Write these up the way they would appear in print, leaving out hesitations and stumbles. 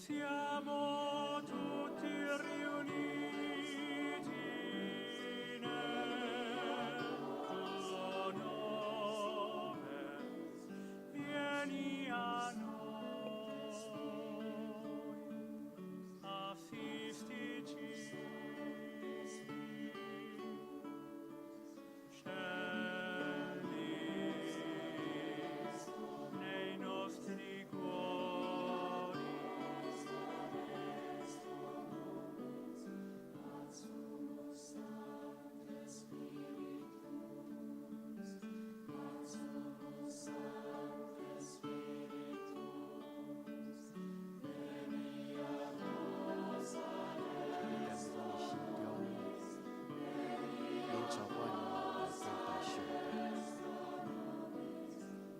Siamo tutti riuniti nel tuo nome, vieni a noi, assistici. Nei nostri cuori,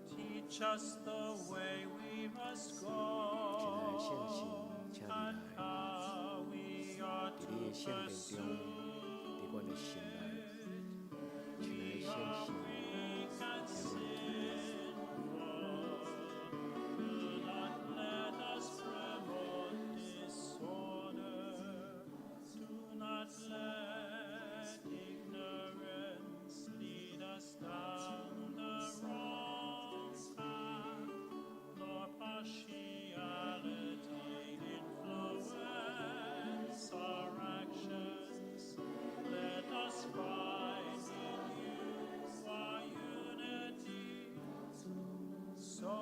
teach us the way we must go, and how we are to pursue what we can sin for. Do not let us promote disorder. Do not let ignorance lead us down the wrong path, nor partiality influence our actions. Let us find in you our unity, so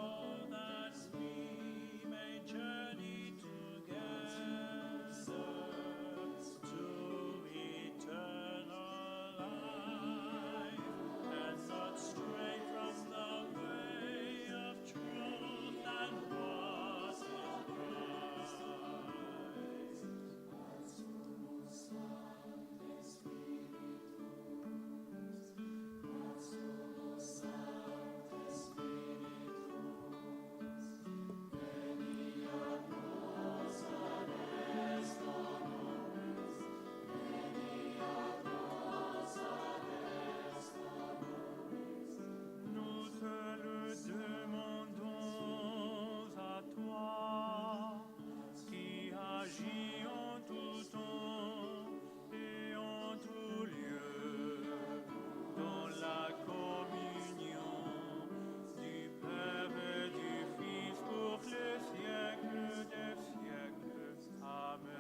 that we may journey together to eternal life, and not stray from the way of truth and what is right. Nous te le demandons à toi, qui agis en tout temps et en tout lieu, dans la communion du Père et du Fils pour les siècles des siècles. Amen.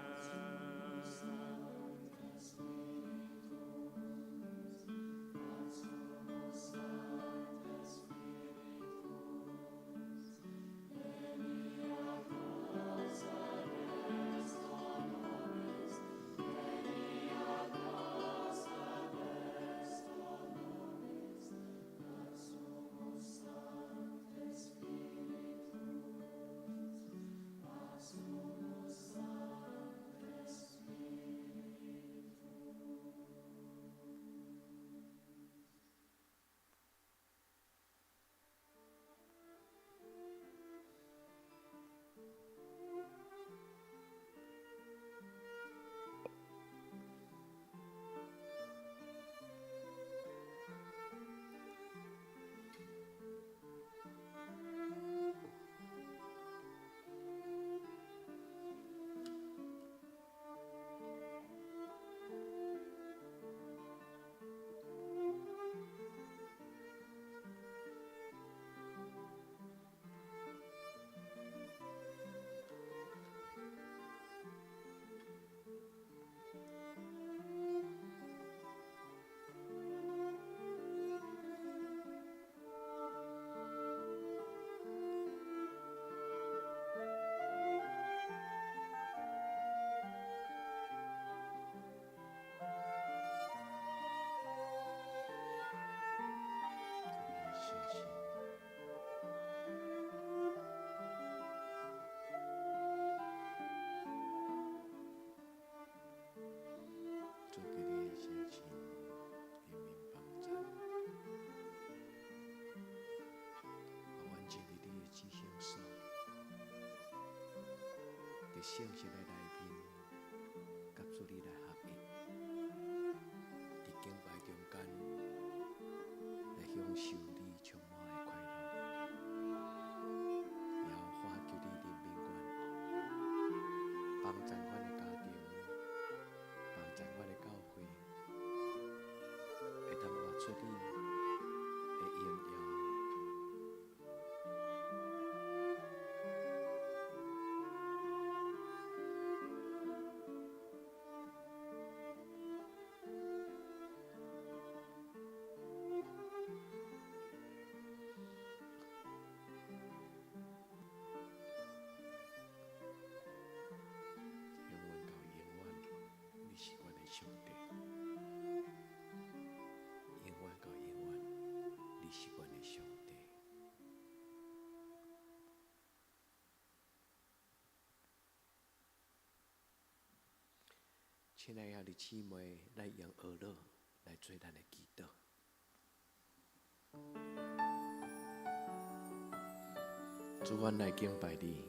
聖實的內面，甲屬你來合一，佇敬拜中間來享受你充滿的快樂，也有歡求你的平安，亲爱的兄弟姊妹，来用耳朵来做咱的祈祷。主，阮来敬拜你。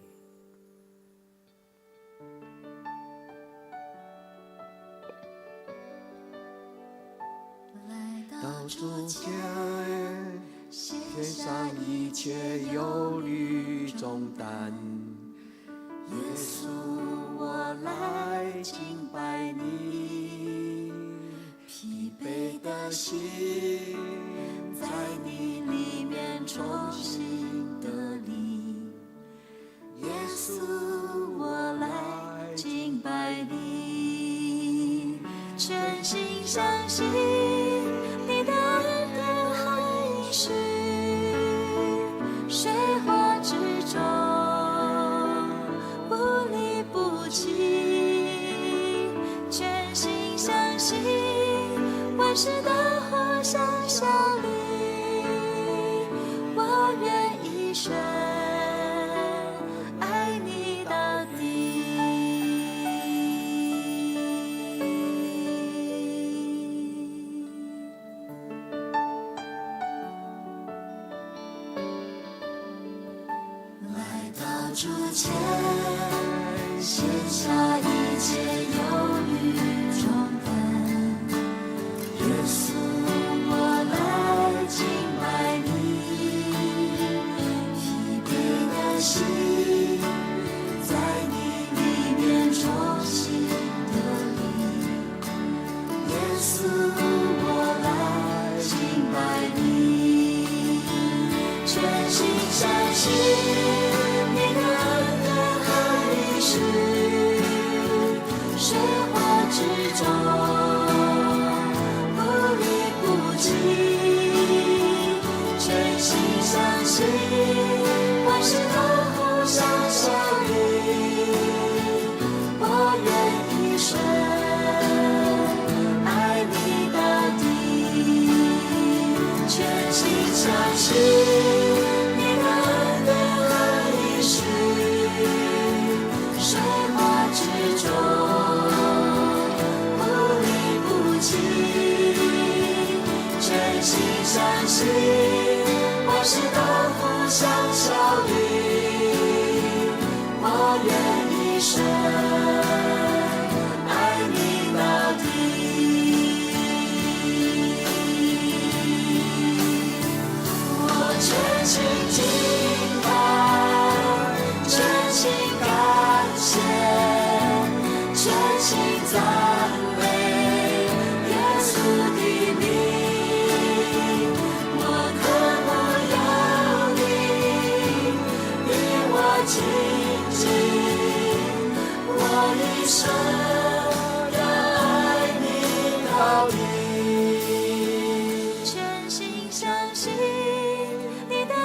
到主前，献上一切忧虑重担。耶稣，我来敬拜你，疲惫的心在你里面重新得力。耶稣，我来敬拜你，全心相信你的恩典和应许，水火之中不离不弃，全心相信万事都互相效力，我愿一生爱你到底。来到主前，卸下一切忧虑重担。耶稣，我来敬拜你，疲惫的心在你里面重新得力。耶稣，我来敬拜你，全心相信你的恩典和应许，水火之中不离不弃，全心相信万事都互相效力，我愿一生爱你到底，全心相信你的恩典和应许，水火之中不离不弃，全心相信万事都互相效力，我愿一生爱你到底。我全心敬拜，全心感谢，全心赞美耶稣的名。我渴慕有你与我亲近，我一生要爱你到底，全心相信你的恩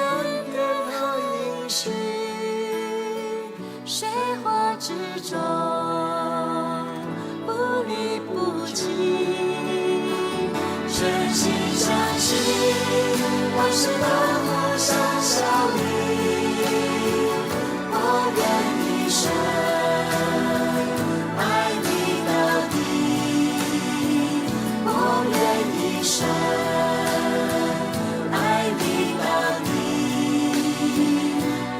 典和应许，水火之中不离不弃，全心相信万事都互相效力，我愿一生爱你到底，我愿一生爱你到底，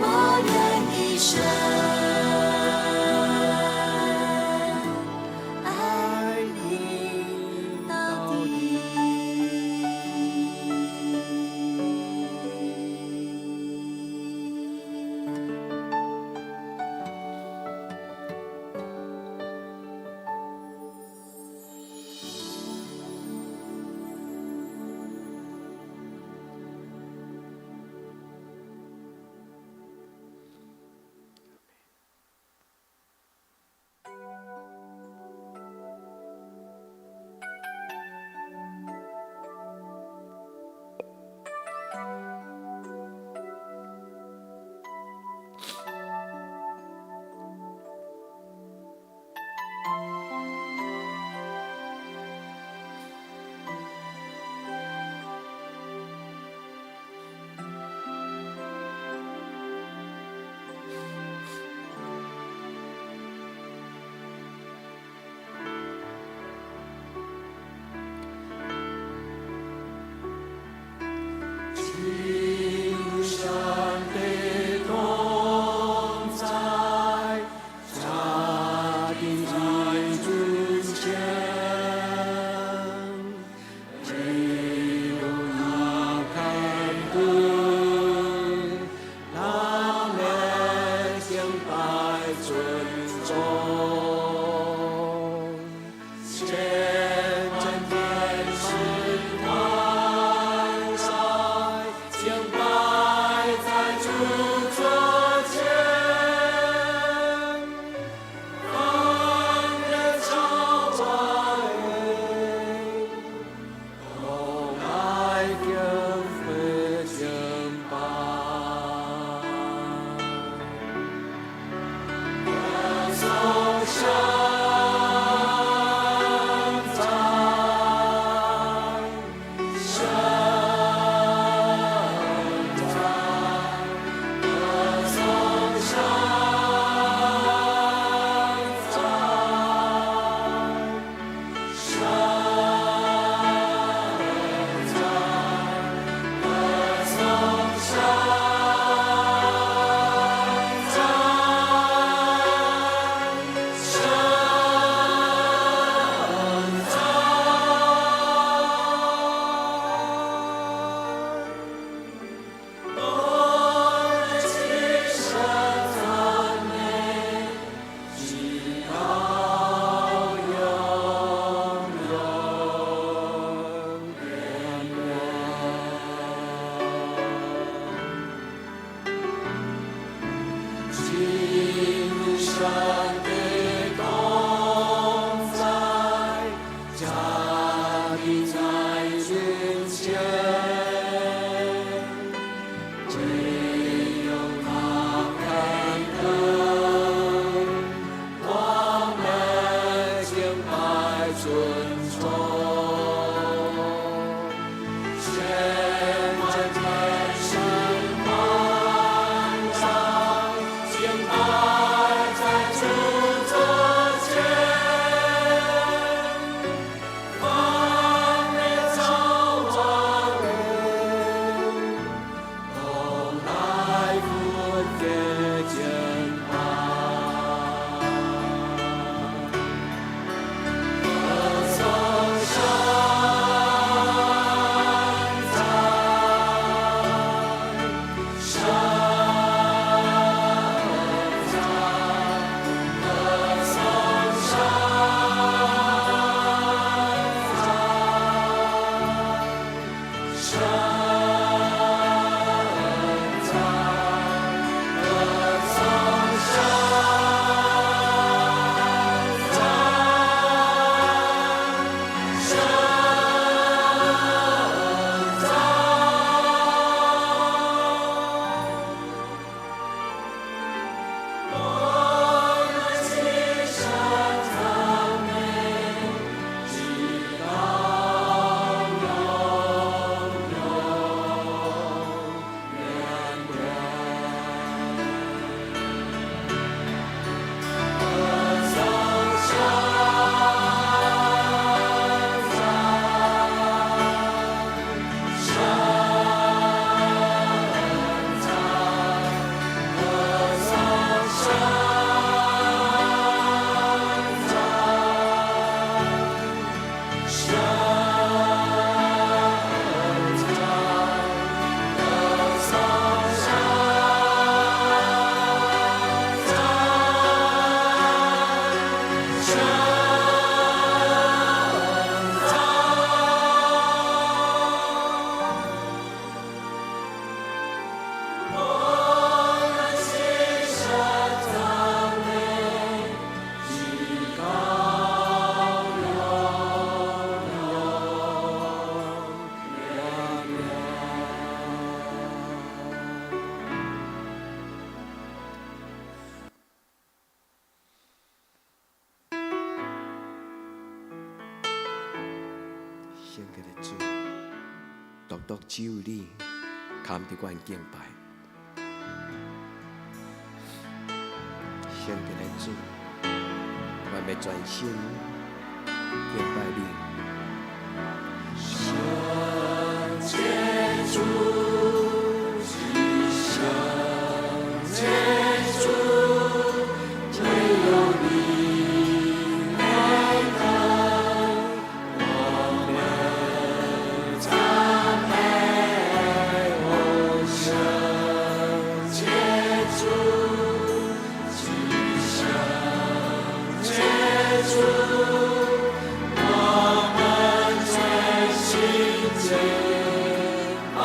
我愿一生爱你到底。献给了主，独独只有你，堪得阮敬拜。献给了主，阮要专心敬拜你。圣洁主，圣洁主，唯有你配得我们赞美。哦，圣洁主，圣洁主。我们全心敬拜。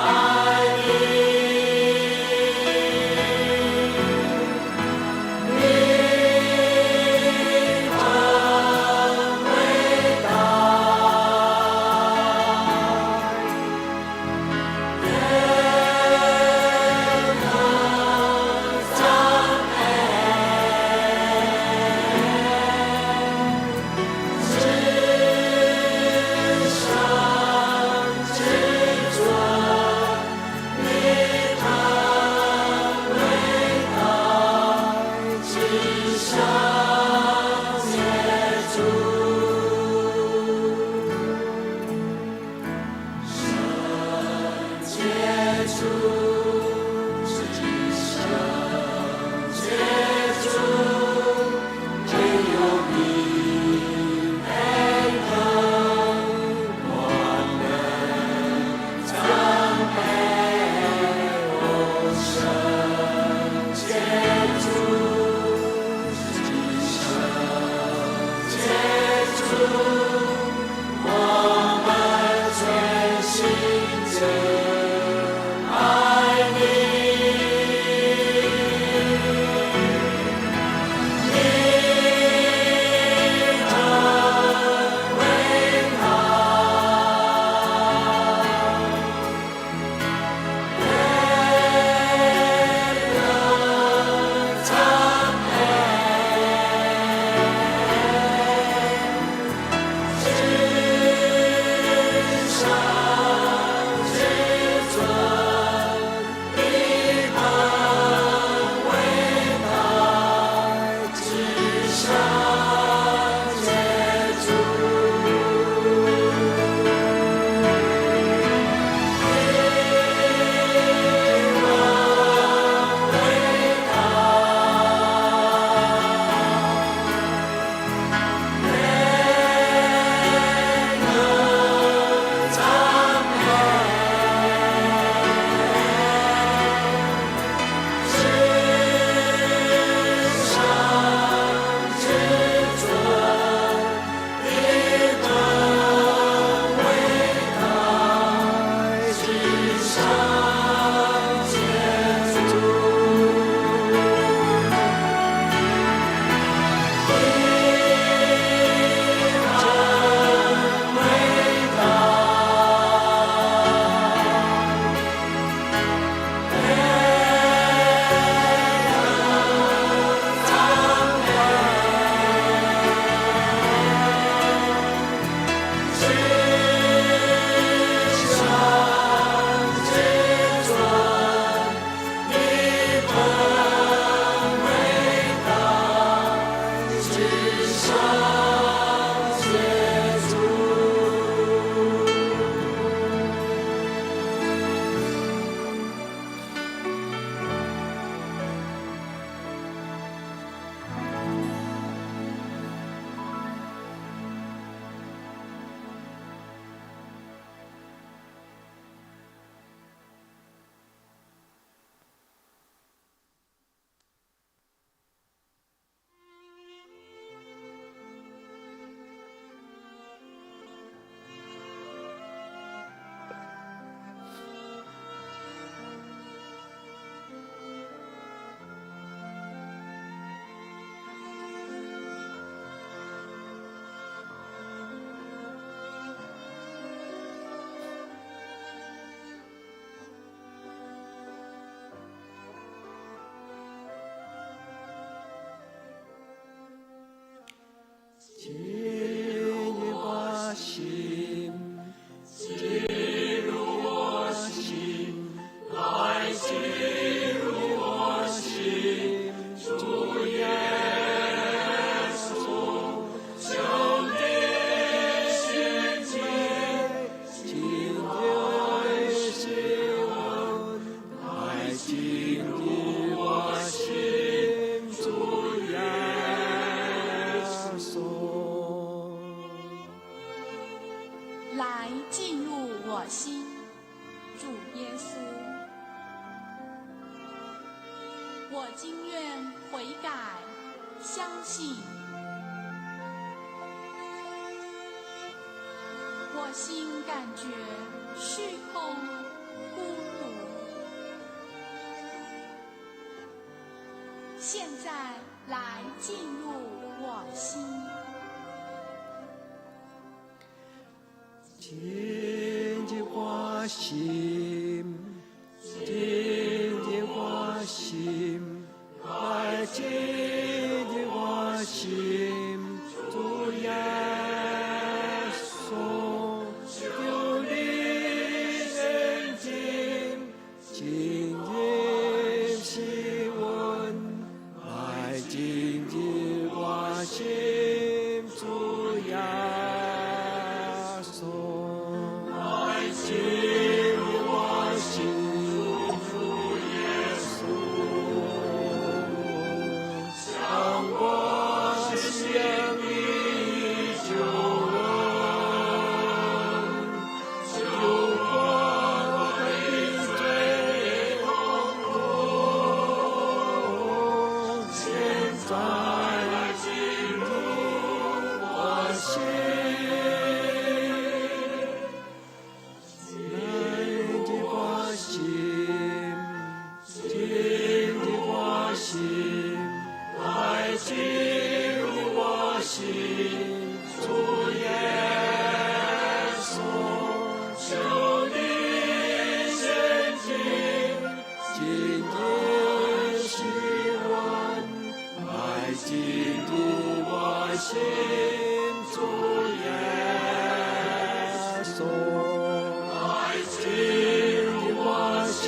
今愿悔改，相信。我心感觉虚空孤独，现在来进入我心。真正我心，真正我心，来真正我心，主耶稣，求你认真，真正是阮，来真正我心，主耶稣。真我心，主耶稣，向我向你救恩，救我的罪过，现在进入我心。进入我心，主耶稣，求你认真，真正是阮，来进入我心，主耶稣，来进入我心。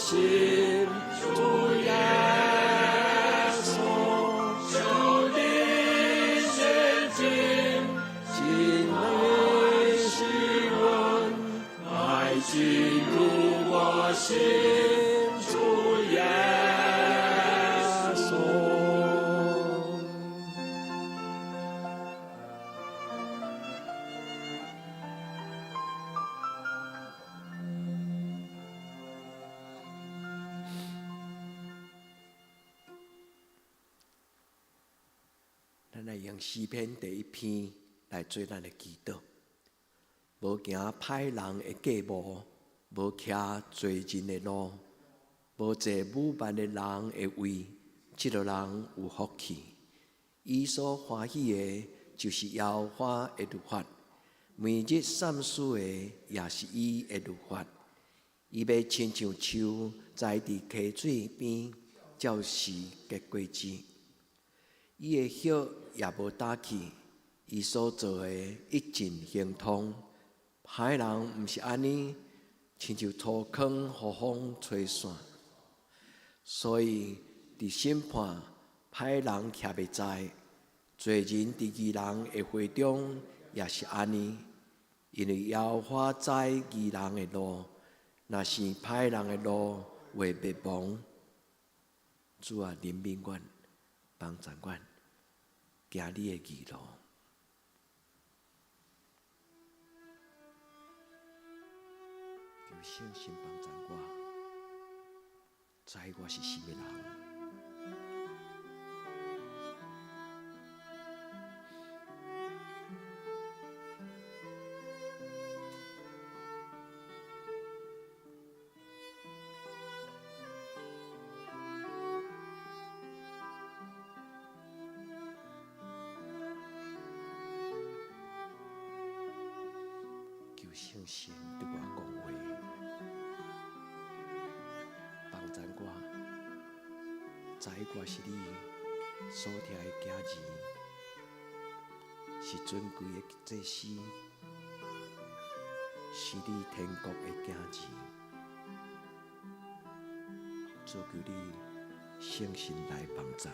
心，主耶稣，求你认真，真的是阮，来进入我心，主耶稣。咱来用诗篇第1篇来做咱的祈祷。无行歹人的计谋，无徛罪人的路，无坐侮慢的人的位，这个人有福气。伊所欢喜的，就是耶和华的律法；每日三思的，也是伊的律法。伊要亲像树栽伫溪水边，照时结果子。伊的叶也无打去，伊所做的一尽亨通。歹人毋是安尼，亲像土坑，互风吹散。所以伫审判，歹人徛袂在；罪人伫义人的会中，也是安尼。因为耶和华知义人的路，若是歹人的路，会灭亡。主啊，怜悯阮，帮助阮。行你的义路，求圣神帮助我，知我是什么人。圣神对我讲话，帮助我，知我是你所疼的囝儿，是尊贵的祭司，是你天国的囝儿。主求你诚心来帮咱。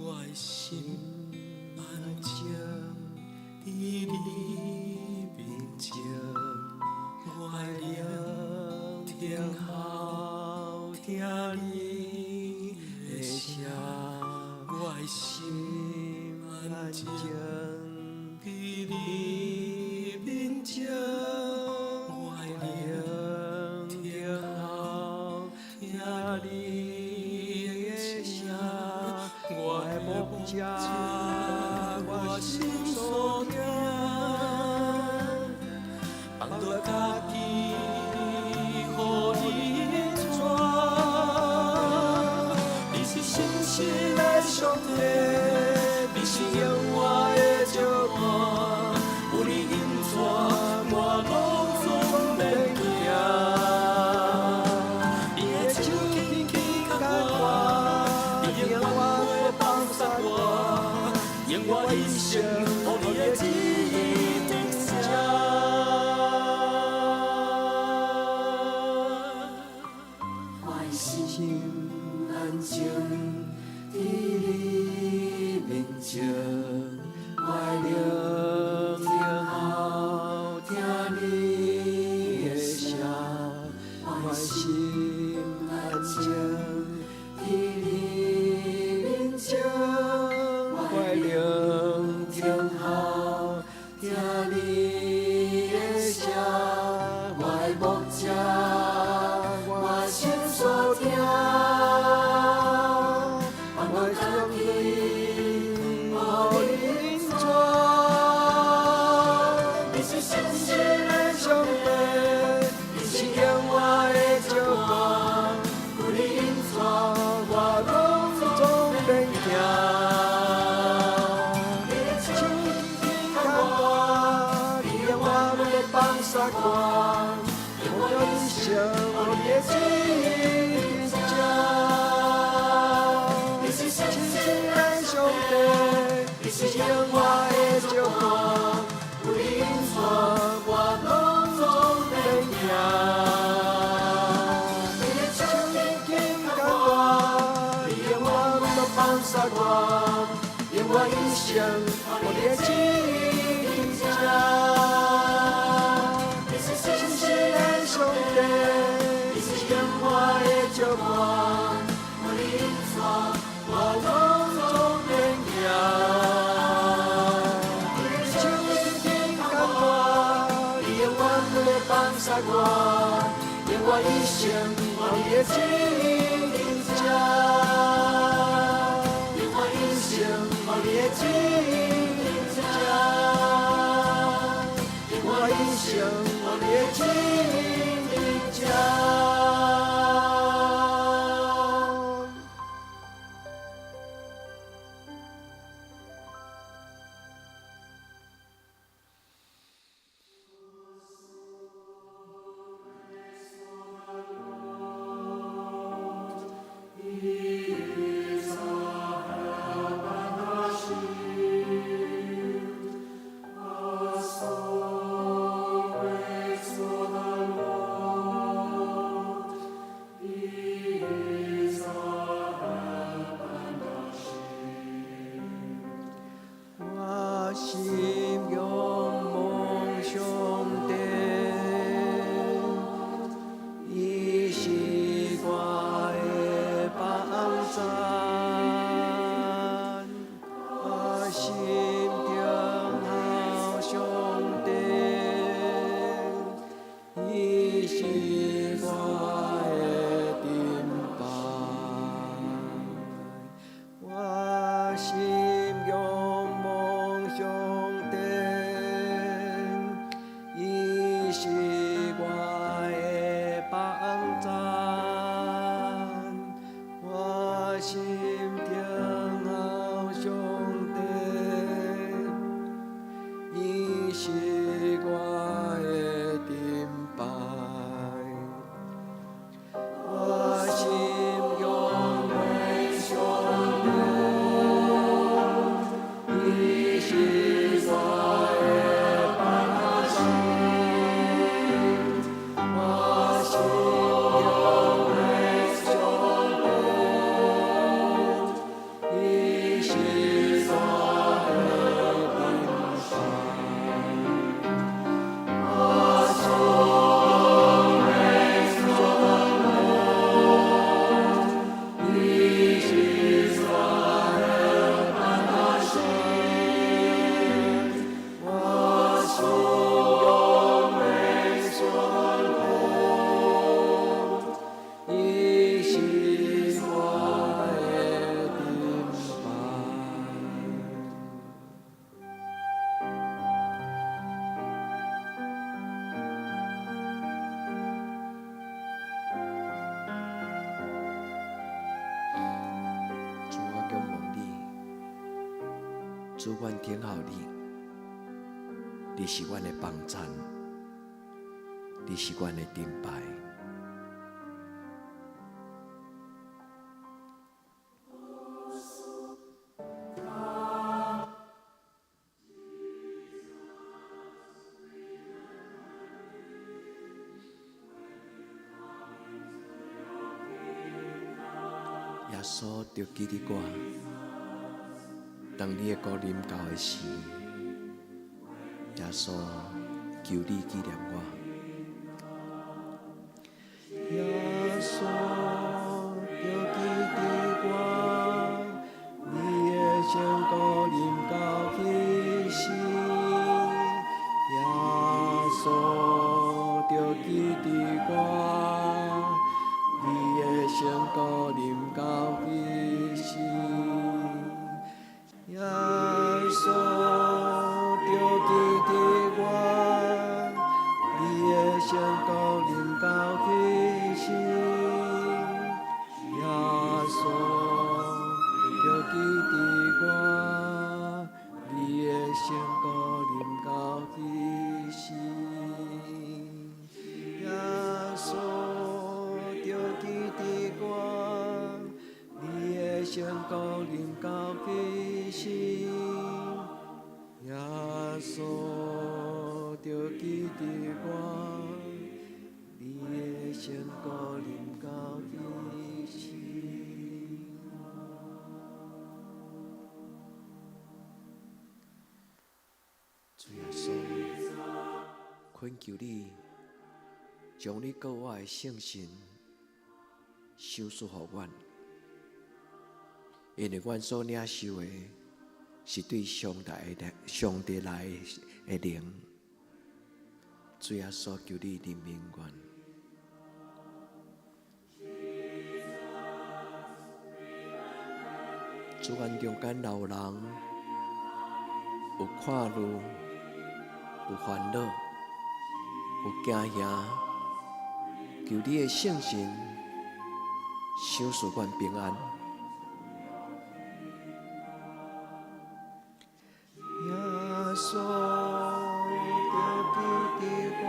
我的心安静，伫你面前，我的灵听候听你的声，我的心安静，伫你面前，我的灵听候听你的声，我的牧者，我心所听，放落家己，予你带。你是信实的上帝，你是永远的照伴，有你引带，我拢总免惊。你的手轻轻牵我，你永远袂放撒我，用我一生，予你的旨意定下。心安静，伫你面前，我的灵听候听你的声，我的心安静，伫你面前，我的灵听候听你的声，我的牧者。我心所听，我将你予引带。你是信实的上帝，你是永远的照伴，有你引带，我拢总免惊。你的手轻轻牵我，你永远袂放撒我，用我一生。你的旨意定下，你是信实的上帝，你是永远的照伴，有你引带，我拢总免惊。你的手轻轻牵我，你永远袂放撒我，用我一生，你的旨意定下。你是信实的上帝。照伴，有你引带，我拢总免惊。你的手轻轻牵我，你永远袂放撒我，用我一生，予你的旨意定下。用我一生，予你的旨意定下。用我一生，予你的旨意定下。主，阮听候你，你是阮的帮衬，你是阮的顶牌。耶稣就记得我，当你的国临到的时，耶稣求你纪念我。耶稣就记得我，你的圣国临到迄时，耶稣就记得我，你的圣国临到迄时，耶稣就记得我，你的圣国临到迄时，耶稣就记得我，你的圣国临到迄时，耶稣就记得我，你的圣国临到迄时，耶稣就记得我，你的圣国临到迄时。主耶稣，恳求你，将你给我的圣神收束予阮，因为阮所领受的是对上帝来的灵。主耶稣，求你怜悯阮。主，阮中间老人有看路，有烦恼，有惊吓，求你的圣神赏赐阮平安。耶稣就记得我，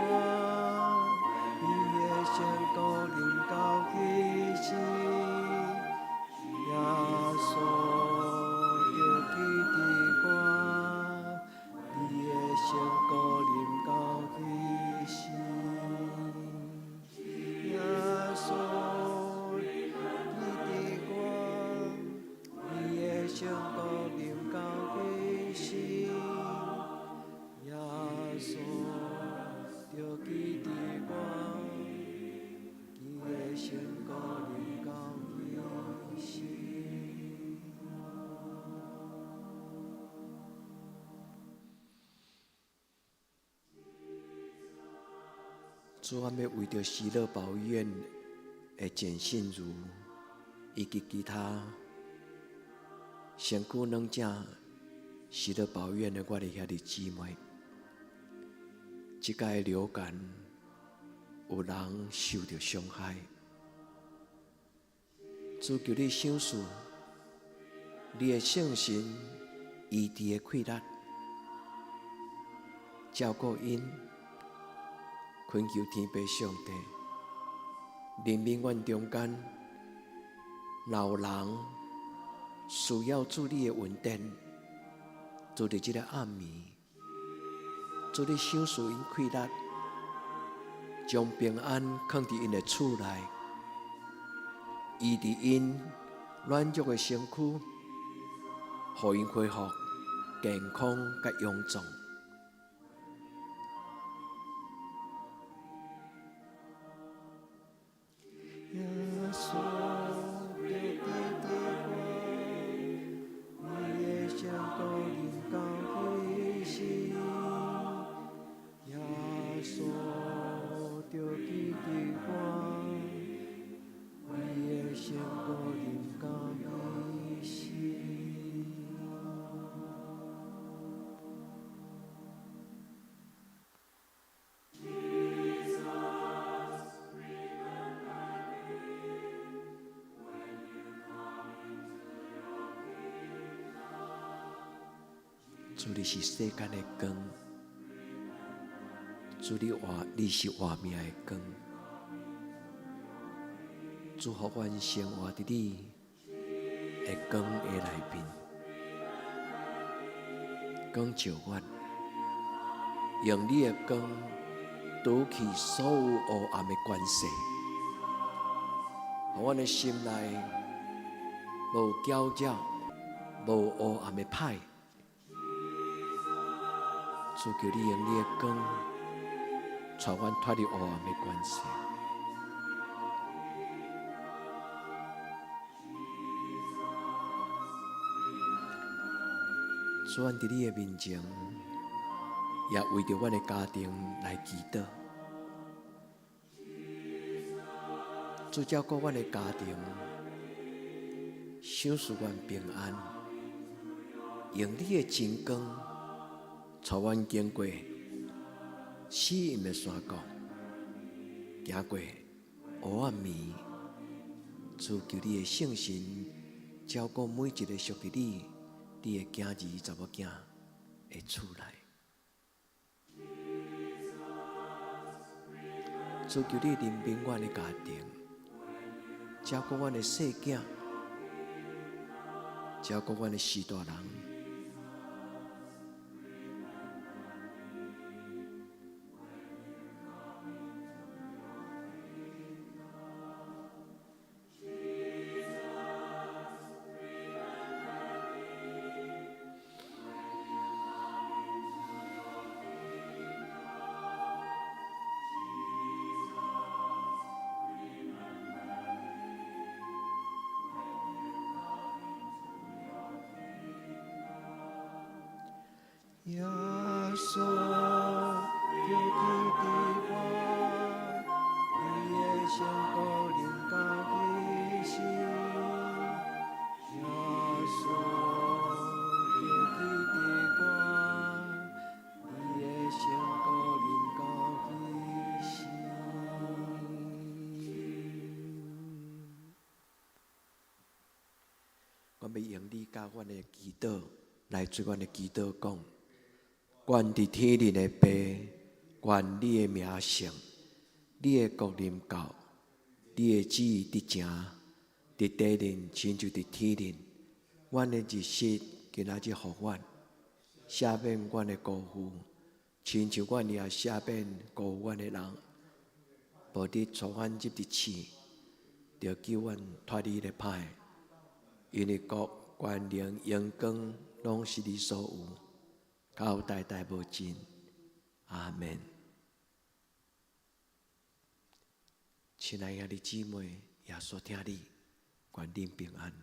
你的圣国临到迄时，耶稣就记得我，你的圣国临到迄时，耶稣记得我，你的圣国临到迄时，耶稣就记得我，你的圣国临到迄时。主，阮要为着喜乐保院的简信如以及其他身躯软正喜乐保院的我的兄弟姊妹，即届流感有人受到伤害，主求你赏赐你的圣神医治的气力，照顾因。恳求天父上帝，怜悯阮中间老人需要主你的恩典，主伫这个暗暝，主你赏赐因气力，将平安放伫因的厝内，医治因软弱的身躯，互因恢复健康甲勇壮。耶稣就记得我，你的圣国临到迄时，耶稣就记得我，你的圣国临到迄时。主你是世间的光，主你是活命的光，主福阮生活伫你的光的内面，光照阮，用你的光除去所有黑暗的关系，互阮的心内无搅扰、无黑暗的歹。主求你用你的光，带阮脱离黑暗的关系。主，阮伫你的面前，也为着阮的家庭来祈祷。主照顾阮的家庭，赏赐阮平安，用你的真光，带阮经过死荫的山谷，行过黑暗暝。主求你的圣神照顾每一个属于你的囝儿、查某囝的厝内。主求你怜悯阮的家庭，照顾阮的细囝，照顾阮的士大人。耶稣，求你伫我，你的圣果临到一时。耶稣，求你伫我，你的圣果临到一时。我要用你教阮的祈祷来做阮的祈祷讲。愿伫天灵的爸，愿你的名圣，你的国临到，你的旨意伫成，伫地灵亲像伫天灵。阮的日食今仔日互阮，赦免阮的辜负，亲像阮也赦免辜负阮的人。无你带阮入伫试，着救阮脱离咧歹。因为国、权能、荣光，拢是你所有。到代代无尽，阿门。亲爱的兄弟姊妹，耶稣听你，愿恁平安。